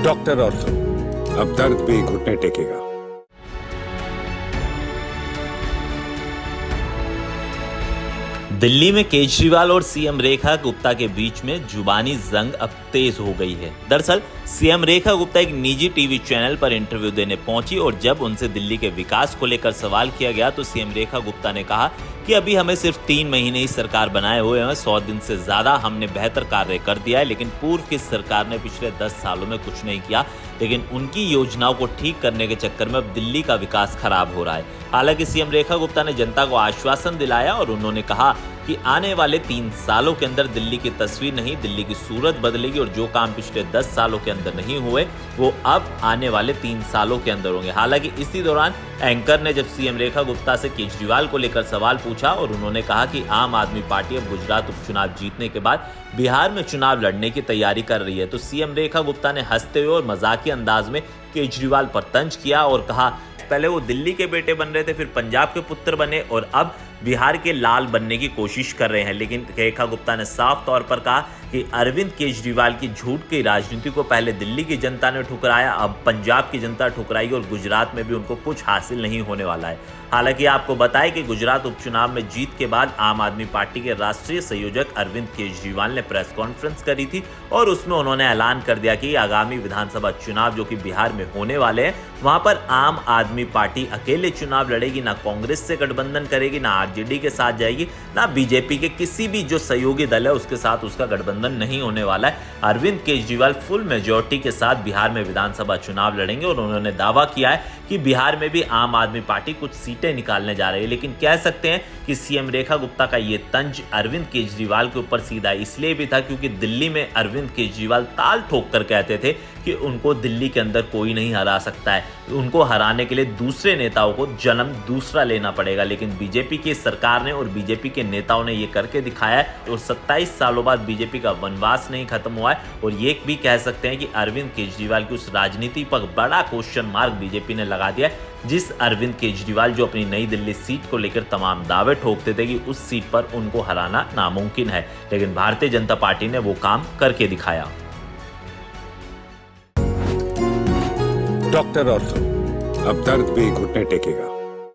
Doctor ortho, अब दर्द भी घुटने टेकेगा। दिल्ली में केजरीवाल और सीएम रेखा गुप्ता के बीच में जुबानी जंग अब तेज हो गई है। दरअसल सीएम रेखा गुप्ता एक निजी टीवी चैनल पर इंटरव्यू देने पहुंची और जब उनसे दिल्ली के विकास को लेकर सवाल किया गया तो सीएम रेखा गुप्ता ने कहा कि अभी हमें सिर्फ 3 महीने ही सरकार बनाए हुए हैं, 100 दिन से ज्यादा हमने बेहतर कार्य कर दिया है, लेकिन पूर्व की सरकार ने पिछले 10 सालों में कुछ नहीं किया। लेकिन उनकी योजनाओं को ठीक करने के चक्कर में अब दिल्ली का विकास खराब हो रहा है। हालांकि सीएम रेखा गुप्ता ने जनता को आश्वासन दिलाया और उन्होंने कहा कि आने वाले 3 सालों के अंदर दिल्ली की तस्वीर नहीं, दिल्ली की सूरत बदलेगी और जो काम पिछले 10 सालों के अंदर नहीं हुए वो अब आने वाले 3 सालों के अंदर होंगे। हालांकि इसी दौरान एंकर ने जब सीएम रेखा गुप्ता से केजरीवाल को लेकर सवाल पूछा और उन्होंने कहा कि आम आदमी पार्टी अब गुजरात उपचुनाव जीतने के बाद बिहार में चुनाव लड़ने की तैयारी कर रही है, तो सीएम रेखा गुप्ता ने हंसते हुए और मजाकिया अंदाज में केजरीवाल पर तंज किया और कहा पहले वो दिल्ली के बेटे बन रहे थे, फिर पंजाब के पुत्र बने और अब बिहार के लाल बनने की कोशिश कर रहे हैं। लेकिन रेखा गुप्ता ने साफ तौर पर कहा कि अरविंद केजरीवाल की झूठ की राजनीति को पहले दिल्ली की जनता ने ठुकराया, अब पंजाब की जनता ठुकराई और गुजरात में भी उनको कुछ हासिल नहीं होने वाला है। हालांकि आपको बताएं कि गुजरात उपचुनाव में जीत के बाद आम आदमी पार्टी के राष्ट्रीय संयोजक अरविंद केजरीवाल ने प्रेस कॉन्फ्रेंस करी थी और उसमें उन्होंने ऐलान कर दिया कि आगामी विधानसभा चुनाव जो कि बिहार में होने वाले हैं वहां पर आम आदमी पार्टी अकेले चुनाव लड़ेगी, ना कांग्रेस से गठबंधन करेगी, ना आरजेडी के साथ जाएगी, ना बीजेपी के किसी भी जो सहयोगी दल है उसके साथ उसका गठबंधन नहीं होने वाला है। अरविंद केजरीवाल फुल मेजोरिटी के साथ बिहार में विधानसभा चुनाव लड़ेंगे और उन्होंने दावा किया है कि बिहार में भी आम आदमी पार्टी कुछ सीटें निकालने जा रही है। लेकिन कह सकते हैं कि सीएम रेखा गुप्ता का ये तंज अरविंद केजरीवाल के ऊपर सीधा इसलिए भी था क्योंकि दिल्ली में अरविंद केजरीवाल ताल ठोक कर कहते थे कि उनको दिल्ली के अंदर कोई नहीं हरा सकता है, उनको हराने के लिए दूसरे नेताओं को जन्म दूसरा लेना पड़ेगा। लेकिन बीजेपी की सरकार ने और बीजेपी के नेताओं ने ये करके दिखाया है और 27 सालों बाद बीजेपी का वनवास नहीं खत्म हुआ है। और ये भी कह सकते हैं कि अरविंद केजरीवाल की उस राजनीति पर बड़ा क्वेश्चन मार्क बीजेपी ने लगा दिया है, जिस अरविंद केजरीवाल जो अपनी नई दिल्ली सीट को लेकर तमाम दावे ठोकते थे कि उस सीट पर उनको हराना नामुमकिन है, लेकिन भारतीय जनता पार्टी ने वो काम करके दिखाया। डॉक्टर ऑर्थो, अब दर्द भी घुटने टेकेगा।